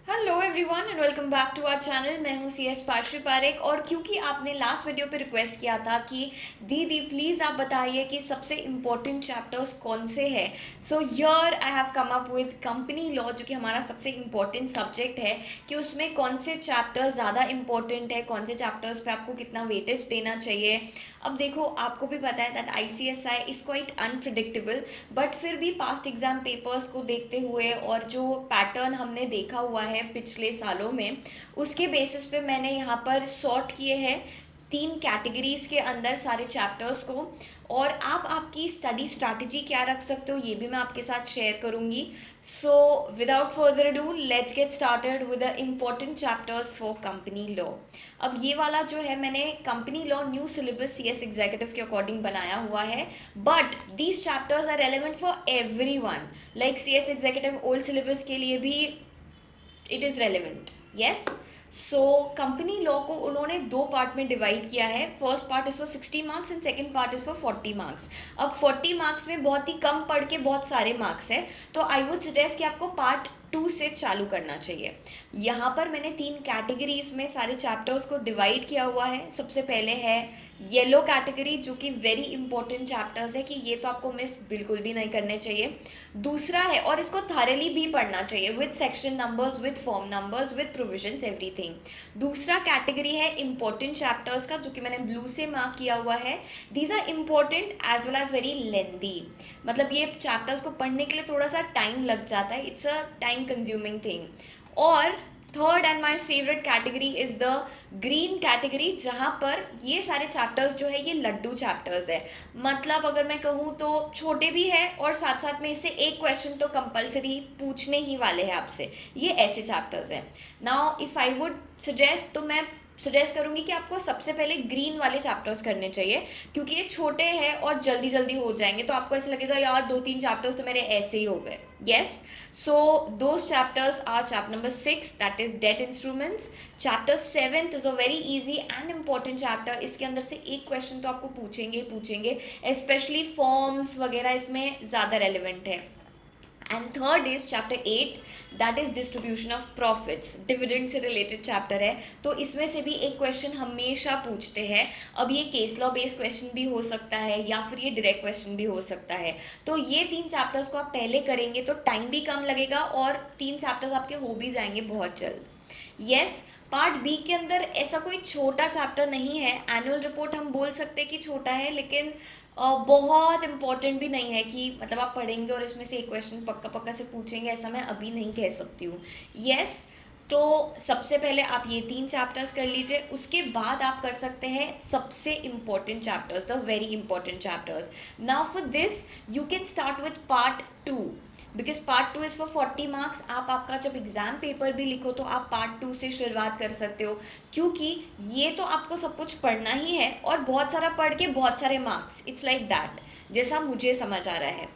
Hello everyone and welcome back to our channel. मैं हूं C S Parshvi Parekh. और क्योंकि आपने लास्ट वीडियो पे रिक्वेस्ट किया था कि दीदी प्लीज़ आप बताइए कि सबसे इम्पोर्टेंट चैप्टर्स कौन से हैं, so here I have come up with company law, जो कि हमारा सबसे इम्पोर्टेंट सब्जेक्ट है, कि उसमें कौन से चैप्टर्स ज़्यादा इम्पोर्टेंट है, कौन से चैप्टर्स पे आपको कितना वेटेज देना चाहिए। अब देखो, आपको भी पता है that ICSI is quite unpredictable, but फिर भी पास्ट एग्जाम पेपर्स को देखते हुए और जो पैटर्न हमने देखा हुआ है पिछले सालों में, उसके बेसिस पे मैंने यहाँ पर सॉर्ट किए हैं 3 कैटेगरीज के अंदर सारे चैप्टर्स को। और आप आपकी स्टडी स्ट्रैटेजी क्या रख सकते हो ये भी मैं आपके साथ शेयर करूँगी। So without further do let's get started with the important chapters for company law. अब ये वाला जो है मैंने company law new syllabus CS executive के अकॉर्डिंग बनाया हुआ है, but these chapters are relevant for everyone. Like CS executive old syllabus के लिए भी it is relevant. Yes, so company law को उन्होंने 2 पार्ट में डिवाइड किया है। First part is for 60 marks and second part is for 40 marks. अब 40 marks में बहुत ही कम पढ़ के बहुत सारे मार्क्स है, तो आई वुड सजेस्ट कि आपको पार्ट 2 से चालू करना चाहिए। यहाँ पर मैंने 3 कैटेगरीज में सारे चैप्टर्स को डिवाइड किया हुआ है। सबसे पहले है येलो कैटेगरी, जो कि वेरी इंपॉर्टेंट चैप्टर्स है कि ये तो आपको मिस बिल्कुल भी नहीं करने चाहिए। दूसरा है, और इसको थारली भी पढ़ना चाहिए with section numbers, with form numbers, with provisions, everything. दूसरा कैटेगरी है इंपॉर्टेंट चैप्टर्स का, जो कि मैंने ब्लू से मार्क किया हुआ है। These are important as well as very lengthy, मतलब ये चैप्टर्स को पढ़ने के लिए थोड़ा सा टाइम लग जाता है, it's a time consuming thing. और third and my favourite category is the green category, जहाँ पर ये सारे चैप्टर्स जो है ये लड्डू चैप्टर्स है। मतलब अगर मैं कहूँ तो छोटे भी है और साथ साथ में इससे एक क्वेश्चन तो कंपलसरी पूछने ही वाले हैं आपसे, ये ऐसे चैप्टर्स हैं। Now if I would suggest, तो मैं सजेस्ट करूँगी कि आपको सबसे पहले ग्रीन वाले चैप्टर्स करने चाहिए, क्योंकि ये छोटे हैं और जल्दी जल्दी हो जाएंगे, तो आपको ऐसा लगेगा यार 2-3 चैप्टर्स तो मेरे ऐसे ही हो गए। Yes, so those chapters are chapter number 6, that is debt instruments. Chapter 7th is a very easy and important chapter. इसके अंदर से एक क्वेश्चन तो आपको पूछेंगे ही पूछेंगे, स्पेशली फॉर्म्स वगैरह इसमें ज़्यादा रेलिवेंट है। And third is chapter 8, that is distribution of profits, dividend से रिलेटेड चैप्टर है, तो इसमें से भी एक क्वेश्चन हमेशा पूछते हैं। अब ये केस लॉ बेस्ड क्वेश्चन भी हो सकता है या फिर ये डायरेक्ट क्वेश्चन भी हो सकता है। तो ये 3 चैप्टर्स को आप पहले करेंगे तो टाइम भी कम लगेगा और 3 चैप्टर्स आपके हो भी जाएंगे बहुत जल्द। यस, पार्ट बी के अंदर ऐसा कोई छोटा चैप्टर नहीं है। एनुअल रिपोर्ट हम बोल सकते हैं कि छोटा है, लेकिन बहुत इंपॉर्टेंट भी नहीं है कि मतलब आप पढ़ेंगे और इसमें से एक क्वेश्चन पक्का पक्का से पूछेंगे, ऐसा मैं अभी नहीं कह सकती हूँ। यस, तो सबसे पहले आप ये 3 चैप्टर्स कर लीजिए, उसके बाद आप कर सकते हैं सबसे important chapters, the very important chapters. Now for this you can start with part 2, because part 2 is for 40 marks. आप आपका जब एग्जाम पेपर भी लिखो तो आप पार्ट 2 से शुरुआत कर सकते हो, क्योंकि ये तो आपको सब कुछ पढ़ना ही है और बहुत सारा पढ़ के बहुत सारे मार्क्स, इट्स लाइक दैट, जैसा मुझे समझ आ रहा है।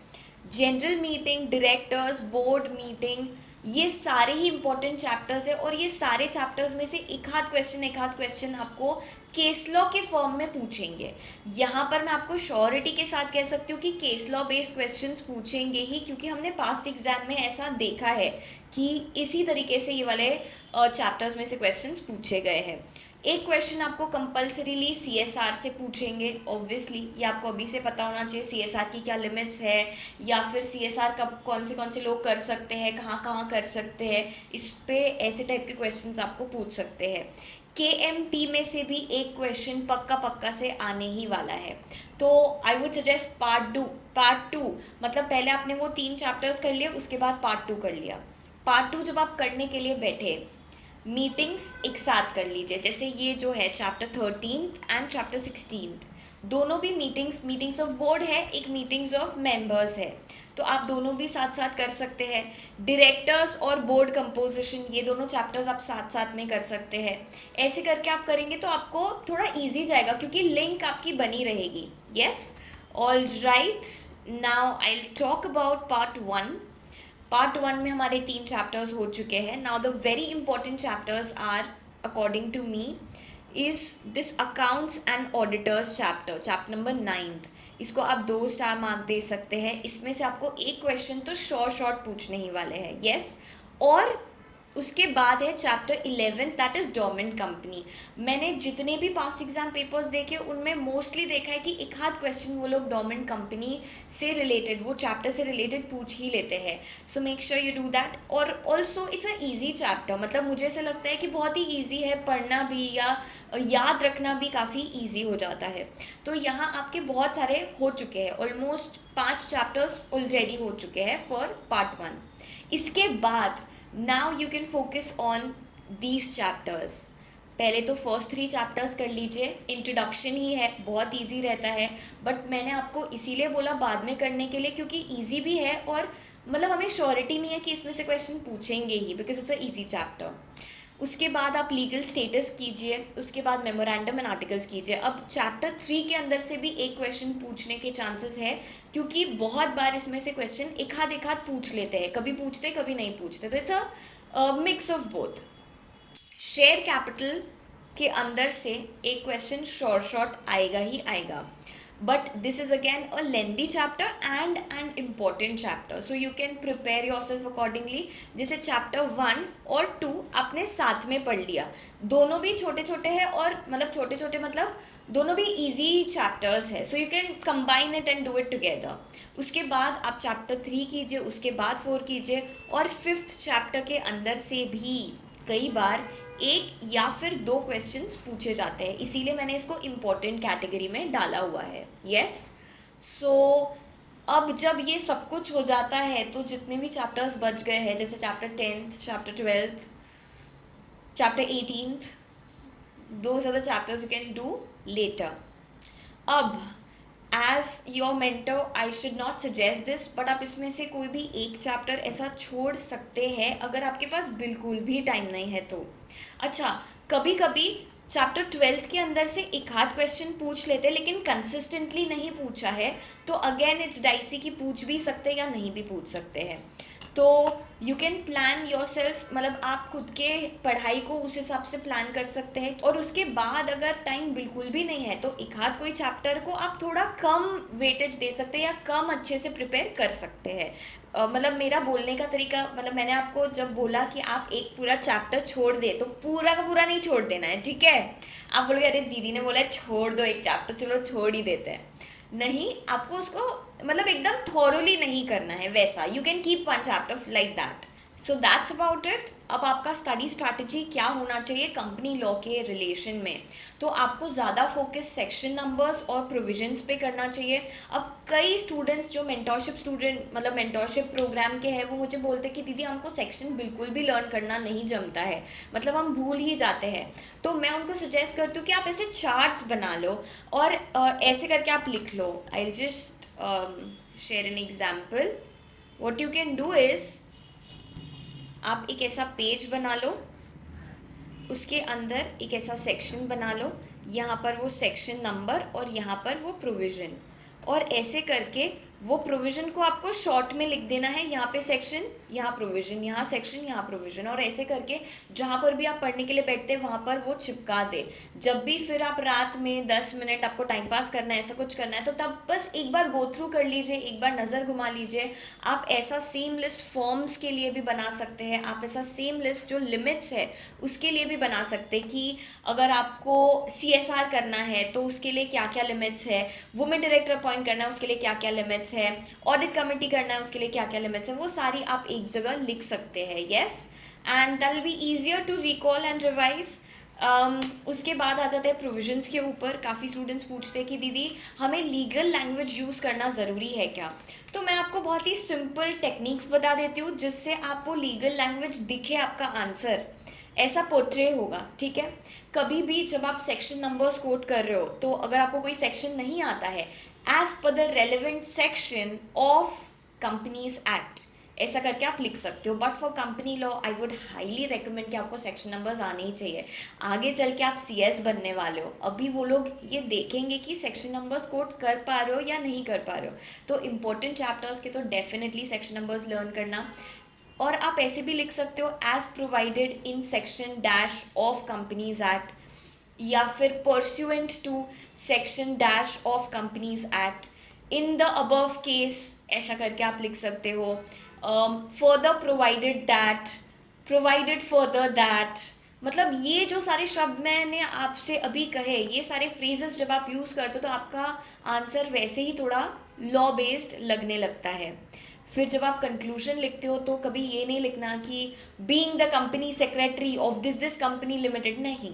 General meeting, directors, board meeting, ये सारे ही इंपॉर्टेंट चैप्टर्स है, और ये सारे चैप्टर्स में से एक आध क्वेश्चन आपको केस लॉ के फॉर्म में पूछेंगे। यहाँ पर मैं आपको श्योरिटी के साथ कह सकती हूँ कि केस लॉ बेस्ड क्वेश्चंस पूछेंगे ही, क्योंकि हमने पास्ट एग्जाम में ऐसा देखा है कि इसी तरीके से ये वाले चैप्टर्स में से क्वेश्चंस पूछे गए हैं। एक क्वेश्चन आपको कंपल्सरीली CSR से पूछेंगे, ऑब्वियसली ये आपको अभी से पता होना चाहिए CSR की क्या लिमिट्स है, या फिर CSR कब कौन से लोग कर सकते हैं, कहाँ कहाँ कर सकते हैं, इस पे ऐसे टाइप के क्वेश्चंस आपको पूछ सकते हैं। KMP में से भी एक क्वेश्चन पक्का पक्का से आने ही वाला है, तो I would suggest part two, मतलब पहले आपने वो 3 चैप्टर्स कर लिए, उसके बाद पार्ट 2 कर लिया। पार्ट 2 जब आप करने के लिए बैठे, मीटिंग्स एक साथ कर लीजिए, जैसे ये जो है चैप्टर 13 एंड चैप्टर 16, दोनों भी मीटिंग्स ऑफ बोर्ड है, एक मीटिंग्स ऑफ मेंबर्स है, तो आप दोनों भी साथ साथ कर सकते हैं। डायरेक्टर्स और बोर्ड कंपोजिशन, ये दोनों चैप्टर्स आप साथ साथ में कर सकते हैं। ऐसे करके आप करेंगे तो आपको थोड़ा ईजी जाएगा, क्योंकि लिंक आपकी बनी रहेगी। Yes, all right, now I will talk about part 1। Part 1 में हमारे 3 चैप्टर्स हो चुके हैं। Now the very important chapters are, according to me, is this accounts and auditors chapter, chapter number 9th। इसको आप 2 स्टार मार्क दे सकते हैं। इसमें से आपको एक क्वेश्चन तो शॉर्ट पूछने ही वाले हैं। यस, और उसके बाद है chapter 11 that is dormant company. मैंने जितने भी पास्ट एग्जाम पेपर्स देखे उनमें मोस्टली देखा है कि एक आध क्वेश्चन वो लोग डोरमेंट कंपनी से रिलेटेड, वो चैप्टर से रिलेटेड पूछ ही लेते हैं। So make sure you do that. और also it's a easy chapter, मतलब मुझे ऐसा लगता है कि बहुत ही ईजी है, पढ़ना भी या याद रखना भी काफ़ी ईजी हो जाता है। तो यहाँ आपके बहुत सारे हो चुके हैं, ऑलमोस्ट 5 चैप्टर्स ऑलरेडी हो चुके हैं फॉर पार्ट 1। इसके बाद now you can focus on these chapters. पहले तो फर्स्ट 3 चैप्टर्स कर लीजिए, इंट्रोडक्शन ही है, बहुत इजी रहता है। बट मैंने आपको इसीलिए बोला बाद में करने के लिए क्योंकि इजी भी है और मतलब हमें श्योरिटी नहीं है कि इसमें से क्वेश्चन पूछेंगे ही, because it's a easy chapter. उसके बाद आप लीगल स्टेटस कीजिए, उसके बाद मेमोरेंडम एंड आर्टिकल्स कीजिए। अब चैप्टर 3 के अंदर से भी एक क्वेश्चन पूछने के चांसेस है, क्योंकि बहुत बार इसमें से क्वेश्चन एक आध पूछ लेते हैं, कभी पूछते कभी नहीं पूछते, तो it's a mix of both. Share capital के अंदर से एक क्वेश्चन शॉर्ट आएगा ही आएगा, but this is again a lengthy chapter and an important chapter, so you can prepare your self accordingly. जैसे चैप्टर 1 और 2 आपने साथ में पढ़ लिया, दोनों भी छोटे छोटे हैं, और मतलब छोटे छोटे मतलब दोनों भी इजी चैप्टर्स है, so you can combine it and do it together. उसके बाद आप चैप्टर 3 कीजिए, उसके बाद 4 कीजिए, और 5th चैप्टर के अंदर से भी कई बार एक या फिर 2 क्वेश्चंस पूछे जाते हैं, इसीलिए मैंने इसको इम्पोर्टेंट कैटेगरी में डाला हुआ है। यस, सो अब जब ये सब कुछ हो जाता है तो जितने भी चैप्टर्स बच गए हैं, जैसे chapter 10th, chapter 12th, chapter 18th, those are the chapters you can do later. अब as your mentor I should not suggest this, but आप इसमें से कोई भी एक चैप्टर ऐसा छोड़ सकते हैं अगर आपके पास बिल्कुल भी टाइम नहीं है तो। अच्छा, कभी कभी चैप्टर 12th के अंदर से एक आध क्वेश्चन पूछ लेते हैं, लेकिन कंसिस्टेंटली नहीं पूछा है तो अगेन इट्स डाइसी कि पूछ भी सकते हैं या नहीं भी पूछ सकते हैं। तो you can plan your self, मतलब आप खुद के पढ़ाई को उस हिसाब से प्लान कर सकते हैं। और उसके बाद अगर टाइम बिल्कुल भी नहीं है तो एक आध कोई चैप्टर को आप थोड़ा कम वेटेज दे सकते हैं या कम अच्छे से प्रिपेयर कर सकते हैं। मतलब मेरा बोलने का तरीका, मतलब मैंने आपको जब बोला कि आप एक पूरा चैप्टर छोड़ दे तो पूरा का पूरा नहीं छोड़ देना है, ठीक है। आप बोलोगे अरे दीदी ने बोला छोड़ दो एक चैप्टर, चलो छोड़ ही देते हैं। नहीं, आपको उसको मतलब एकदम थॉरोली नहीं करना है वैसा। You can keep 1 chapter like that. So that's about it. अब आपका स्टडी स्ट्रैटेजी क्या होना चाहिए कंपनी लॉ के रिलेशन में, तो आपको ज़्यादा फोकस सेक्शन नंबर्स और प्रोविजंस पे करना चाहिए। अब कई स्टूडेंट्स जो मेंटोरशिप स्टूडेंट मतलब मेंटोरशिप प्रोग्राम के हैं वो मुझे बोलते हैं कि दीदी हमको सेक्शन बिल्कुल भी लर्न करना नहीं जमता है, मतलब हम भूल ही जाते हैं। तो मैं उनको सजेस्ट करती हूँ कि आप ऐसे चार्ट्स बना लो और ऐसे करके आप लिख लो। I just share an example. What you can do is आप एक ऐसा पेज बना लो, उसके अंदर एक ऐसा सेक्शन बना लो, यहाँ पर वो सेक्शन नंबर और यहाँ पर वो प्रोविज़न, और ऐसे करके वो प्रोविज़न को आपको शॉर्ट में लिख देना है। यहाँ पे सेक्शन, यहाँ प्रोविज़न, यहाँ सेक्शन, यहाँ प्रोविज़न, और ऐसे करके जहाँ पर भी आप पढ़ने के लिए बैठते हैं वहाँ पर वो चिपका दे। जब भी फिर आप रात में 10 मिनट आपको टाइम पास करना है, ऐसा कुछ करना है, तो तब बस एक बार गो थ्रू कर लीजिए, एक बार नज़र घुमा लीजिए। आप ऐसा सेम लिस्ट फॉर्म्स के लिए भी बना सकते हैं, आप ऐसा सेम लिस्ट जो लिमिट्स है उसके लिए भी बना सकते हैं कि अगर आपको CSR करना है तो उसके लिए क्या क्या लिमिट्स है, वुमेन डायरेक्टर अपॉइंट करना है उसके लिए क्या क्या लिमिट्स है, ऑडिट कमेटी करना है उसके लिए क्या क्या लिमिट्स है, वो सारी आप एक जगह लिख सकते हैं। Yes, and that will be easier to recall and revise. उसके बाद आ जाते हैं प्रोविजंस के ऊपर। काफ़ी स्टूडेंट्स पूछते हैं कि दीदी हमें लीगल लैंग्वेज यूज़ करना ज़रूरी है क्या, तो मैं आपको बहुत ही सिंपल टेक्निक्स बता देती हूँ जिससे आप वो लीगल लैंग्वेज दिखे, आपका आंसर ऐसा पोर्ट्रे होगा, ठीक है। कभी भी जब आप सेक्शन नंबर्स कोट कर रहे हो तो अगर आपको कोई सेक्शन नहीं आता है, as per the relevant section of companies act, ऐसा करके आप लिख सकते हो। But for company law I would highly recommend कि आपको सेक्शन नंबर्स आने ही चाहिए। आगे चल के आप CS बनने वाले हो, अभी वो लोग ये देखेंगे कि सेक्शन नंबर्स कोट कर पा रहे हो या नहीं कर पा रहे हो। तो इम्पोर्टेंट चैप्टर्स के तो डेफिनेटली सेक्शन नंबर्स लर्न करना। और आप ऐसे भी लिख सकते हो as provided in section dash of companies act, या फिर pursuant to section dash of companies act, in the above case, ऐसा करके आप लिख सकते हो। Further provided that, provided further that, मतलब ये जो सारे शब्द मैंने आपसे अभी कहे, ये सारे फ्रेजेस जब आप यूज़ करते हो तो आपका आंसर वैसे ही थोड़ा लॉ बेस्ड लगने लगता है। फिर जब आप कंक्लूजन लिखते हो तो कभी ये नहीं लिखना कि being the company secretary of this this company limited, नहीं,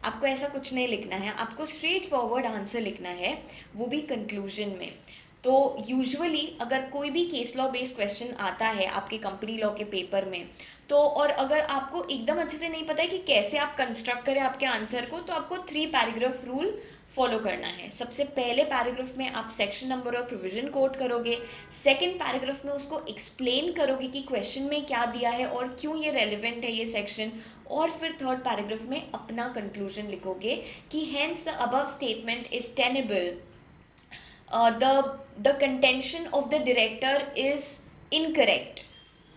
आपको ऐसा कुछ नहीं लिखना है, आपको स्ट्रेट फॉरवर्ड आंसर लिखना है, वो भी कंक्लूजन में। तो यूजुअली अगर कोई भी केस लॉ बेस्ड क्वेश्चन आता है आपके कंपनी लॉ के पेपर में, तो और अगर आपको एकदम अच्छे से नहीं पता है कि कैसे आप कंस्ट्रक्ट करें आपके आंसर को, तो आपको 3 पैराग्राफ रूल फॉलो करना है। सबसे पहले पैराग्राफ में आप सेक्शन नंबर और प्रोविजन कोट करोगे, सेकंड पैराग्राफ में उसको एक्सप्लेन करोगे कि क्वेश्चन में क्या दिया है और क्यों ये रेलिवेंट है ये सेक्शन, और फिर थर्ड पैराग्राफ में अपना कंक्लूजन लिखोगे कि hence the above statement is tenable, the contention of the director is incorrect.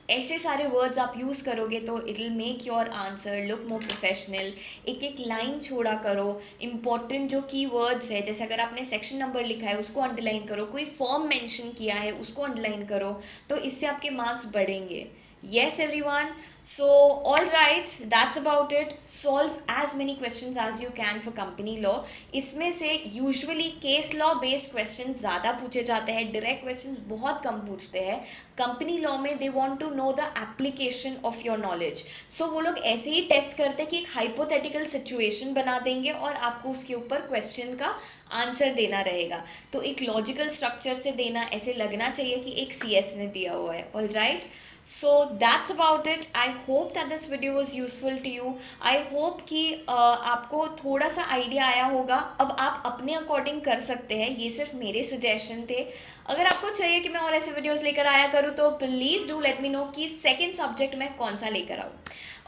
ऐसे सारे वर्ड्स आप यूज़ करोगे तो it will make your answer look more professional. एक एक लाइन छोड़ा करो, इंपॉर्टेंट जो की वर्ड्स है, जैसे अगर आपने सेक्शन नंबर लिखा है उसको अंडरलाइन करो, कोई फॉर्म मेंशन किया है उसको अंडरलाइन करो, तो इससे आपके मार्क्स बढ़ेंगे। Yes everyone, so all right, that's about it. Solve as many questions as you can for company law. इसमें से usually case law based questions ज़्यादा पूछे जाते हैं, direct questions बहुत कम पूछते हैं। कंपनी लॉ में they want to know the application of your knowledge. So वो लोग ऐसे ही टेस्ट करते हैं कि एक hypothetical situation बना देंगे और आपको उसके ऊपर क्वेश्चन का आंसर देना रहेगा, तो एक लॉजिकल स्ट्रक्चर से देना, ऐसे लगना चाहिए कि एक CS ने दिया हुआ है। All right, so that's about it. I hope that this video was useful to you. I hope कि आपको थोड़ा सा आइडिया आया होगा। अब आप अपने अकॉर्डिंग कर सकते हैं, ये सिर्फ मेरे सजेशन थे। अगर आपको चाहिए कि मैं और ऐसे वीडियोस लेकर आया करूँ तो please do let me know कि सेकेंड सब्जेक्ट में कौन सा लेकर आऊँ।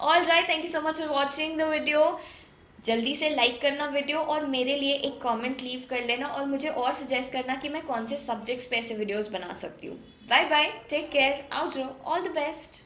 All right, thank you so much for watching the video. जल्दी से लाइक करना वीडियो और मेरे लिए एक कमेंट लीव कर लेना और मुझे और सजेस्ट करना कि मैं कौन से सब्जेक्ट्स पे ऐसे वीडियोस बना सकती हूँ। Bye bye, take care, outro, all the best.